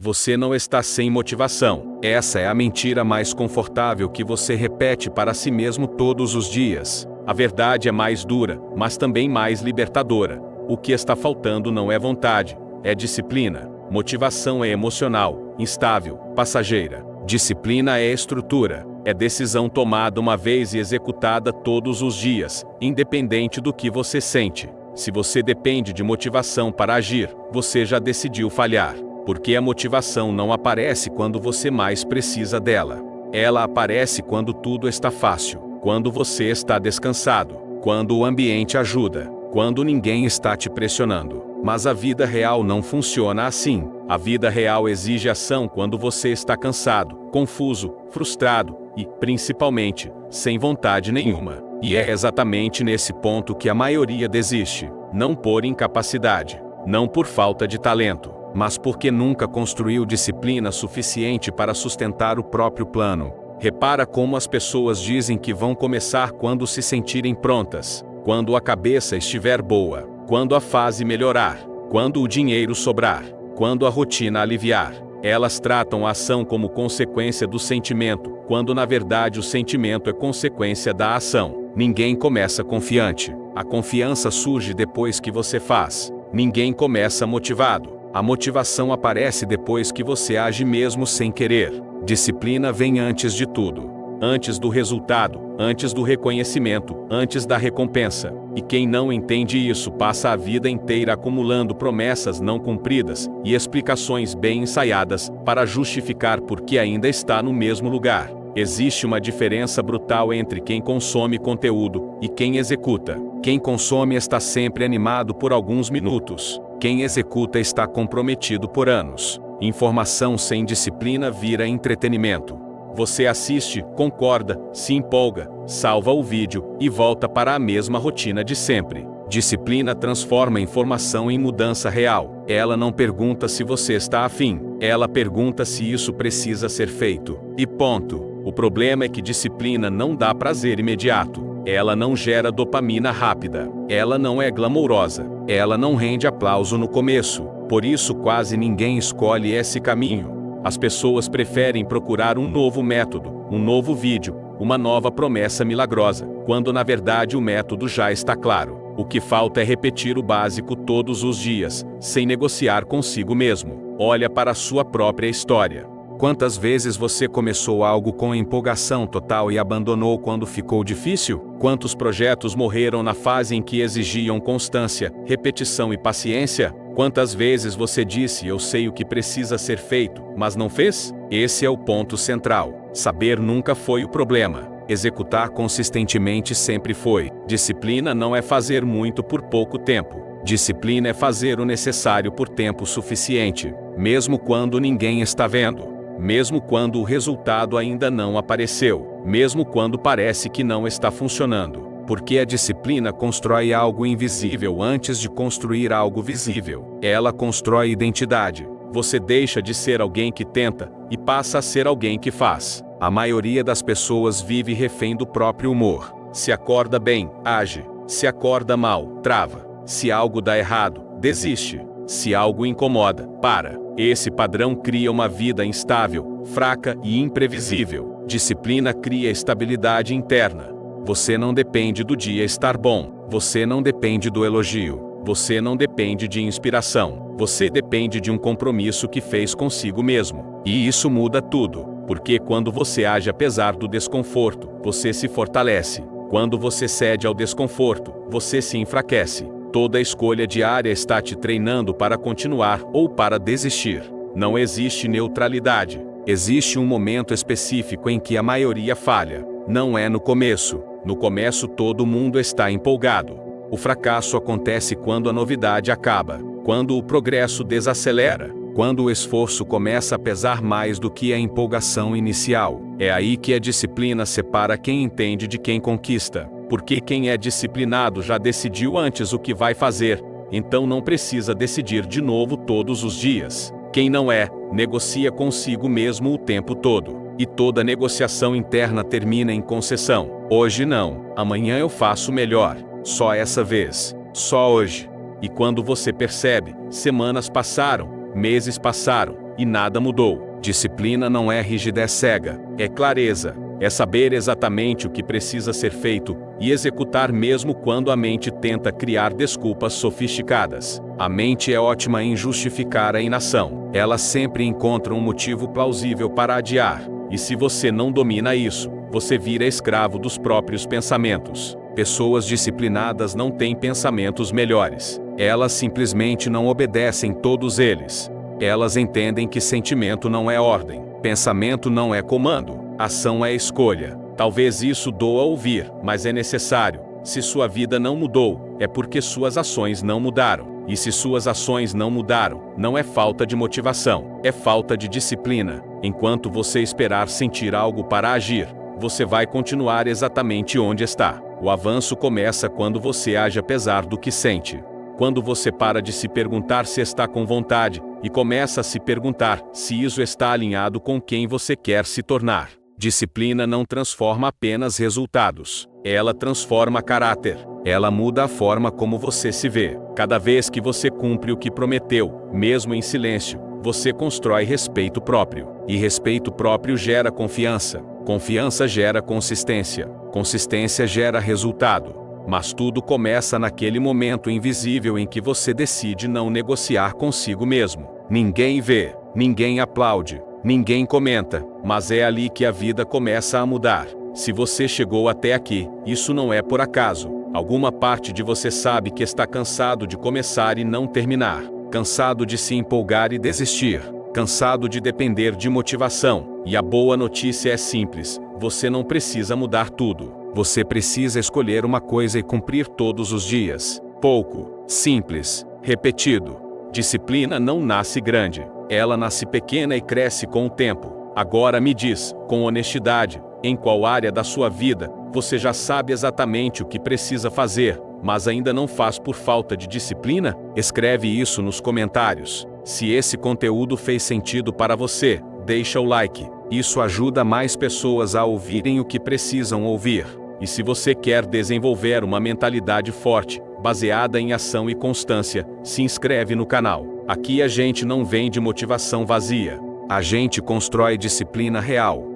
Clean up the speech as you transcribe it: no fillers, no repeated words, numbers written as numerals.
Você não está sem motivação. Essa é a mentira mais confortável que você repete para si mesmo todos os dias. A verdade é mais dura, mas também mais libertadora. O que está faltando não é vontade, é disciplina. Motivação é emocional, instável, passageira. Disciplina é estrutura, é decisão tomada uma vez e executada todos os dias, independente do que você sente. Se você depende de motivação para agir, você já decidiu falhar. Porque a motivação não aparece quando você mais precisa dela. Ela aparece quando tudo está fácil, quando você está descansado, quando o ambiente ajuda, quando ninguém está te pressionando. Mas a vida real não funciona assim. A vida real exige ação quando você está cansado, confuso, frustrado e, principalmente, sem vontade nenhuma. E é exatamente nesse ponto que a maioria desiste. Não por incapacidade, não por falta de talento, mas porque nunca construiu disciplina suficiente para sustentar o próprio plano. Repara como as pessoas dizem que vão começar quando se sentirem prontas, quando a cabeça estiver boa, quando a fase melhorar, quando o dinheiro sobrar, quando a rotina aliviar. Elas tratam a ação como consequência do sentimento, quando na verdade o sentimento é consequência da ação. Ninguém começa confiante. A confiança surge depois que você faz. Ninguém começa motivado. A motivação aparece depois que você age mesmo sem querer. Disciplina vem antes de tudo. Antes do resultado, antes do reconhecimento, antes da recompensa. E quem não entende isso passa a vida inteira acumulando promessas não cumpridas e explicações bem ensaiadas para justificar por que ainda está no mesmo lugar. Existe uma diferença brutal entre quem consome conteúdo e quem executa. Quem consome está sempre animado por alguns minutos. Quem executa está comprometido por anos. Informação sem disciplina vira entretenimento. Você assiste, concorda, se empolga, salva o vídeo e volta para a mesma rotina de sempre. Disciplina transforma informação em mudança real. Ela não pergunta se você está afim, ela pergunta se isso precisa ser feito. E ponto. O problema é que disciplina não dá prazer imediato. Ela não gera dopamina rápida. Ela não é glamourosa. Ela não rende aplauso no começo. Por isso quase ninguém escolhe esse caminho. As pessoas preferem procurar um novo método, um novo vídeo, uma nova promessa milagrosa, quando na verdade o método já está claro. O que falta é repetir o básico todos os dias, sem negociar consigo mesmo. Olha para a sua própria história. Quantas vezes você começou algo com empolgação total e abandonou quando ficou difícil? Quantos projetos morreram na fase em que exigiam constância, repetição e paciência? Quantas vezes você disse eu sei o que precisa ser feito, mas não fez? Esse é o ponto central. Saber nunca foi o problema. Executar consistentemente sempre foi. Disciplina não é fazer muito por pouco tempo. Disciplina é fazer o necessário por tempo suficiente, mesmo quando ninguém está vendo. Mesmo quando o resultado ainda não apareceu, mesmo quando parece que não está funcionando, porque a disciplina constrói algo invisível antes de construir algo visível. Ela constrói identidade. Você deixa de ser alguém que tenta e passa a ser alguém que faz. A maioria das pessoas vive refém do próprio humor. Se acorda bem, age. Se acorda mal, trava. Se algo dá errado, desiste. Se algo incomoda, para. Esse padrão cria uma vida instável, fraca e imprevisível. Disciplina cria estabilidade interna. Você não depende do dia estar bom. Você não depende do elogio. Você não depende de inspiração. Você depende de um compromisso que fez consigo mesmo. E isso muda tudo, porque quando você age apesar do desconforto, você se fortalece. Quando você cede ao desconforto, você se enfraquece. Toda escolha diária está te treinando para continuar ou para desistir. Não existe neutralidade. Existe um momento específico em que a maioria falha. Não é no começo. No começo todo mundo está empolgado. O fracasso acontece quando a novidade acaba, quando o progresso desacelera, quando o esforço começa a pesar mais do que a empolgação inicial. É aí que a disciplina separa quem entende de quem conquista. Porque quem é disciplinado já decidiu antes o que vai fazer, então não precisa decidir de novo todos os dias. Quem não é, negocia consigo mesmo o tempo todo. E toda negociação interna termina em concessão. Hoje não, amanhã eu faço melhor. Só essa vez. Só hoje. E quando você percebe, semanas passaram, meses passaram, e nada mudou. Disciplina não é rigidez cega, é clareza. É saber exatamente o que precisa ser feito e executar mesmo quando a mente tenta criar desculpas sofisticadas. A mente é ótima em justificar a inação. Ela sempre encontra um motivo plausível para adiar. E se você não domina isso, você vira escravo dos próprios pensamentos. Pessoas disciplinadas não têm pensamentos melhores. Elas simplesmente não obedecem todos eles. Elas entendem que sentimento não é ordem, pensamento não é comando. Ação é escolha. Talvez isso doa ouvir, mas é necessário. Se sua vida não mudou, é porque suas ações não mudaram. E se suas ações não mudaram, não é falta de motivação, é falta de disciplina. Enquanto você esperar sentir algo para agir, você vai continuar exatamente onde está. O avanço começa quando você age apesar do que sente. Quando você para de se perguntar se está com vontade, e começa a se perguntar se isso está alinhado com quem você quer se tornar. Disciplina não transforma apenas resultados. Ela transforma caráter. Ela muda a forma como você se vê. Cada vez que você cumpre o que prometeu, mesmo em silêncio, você constrói respeito próprio. E respeito próprio gera confiança. Confiança gera consistência. Consistência gera resultado. Mas tudo começa naquele momento invisível em que você decide não negociar consigo mesmo. Ninguém vê, ninguém aplaude, ninguém comenta, mas é ali que a vida começa a mudar. Se você chegou até aqui, isso não é por acaso. Alguma parte de você sabe que está cansado de começar e não terminar. Cansado de se empolgar e desistir. Cansado de depender de motivação. E a boa notícia é simples: você não precisa mudar tudo. Você precisa escolher uma coisa e cumprir todos os dias. Pouco, simples, repetido. Disciplina não nasce grande. Ela nasce pequena e cresce com o tempo. Agora me diz, com honestidade, em qual área da sua vida você já sabe exatamente o que precisa fazer, mas ainda não faz por falta de disciplina? Escreve isso nos comentários. Se esse conteúdo fez sentido para você, deixa o like. Isso ajuda mais pessoas a ouvirem o que precisam ouvir. E se você quer desenvolver uma mentalidade forte, baseada em ação e constância, se inscreve no canal. Aqui a gente não vende motivação vazia. A gente constrói disciplina real.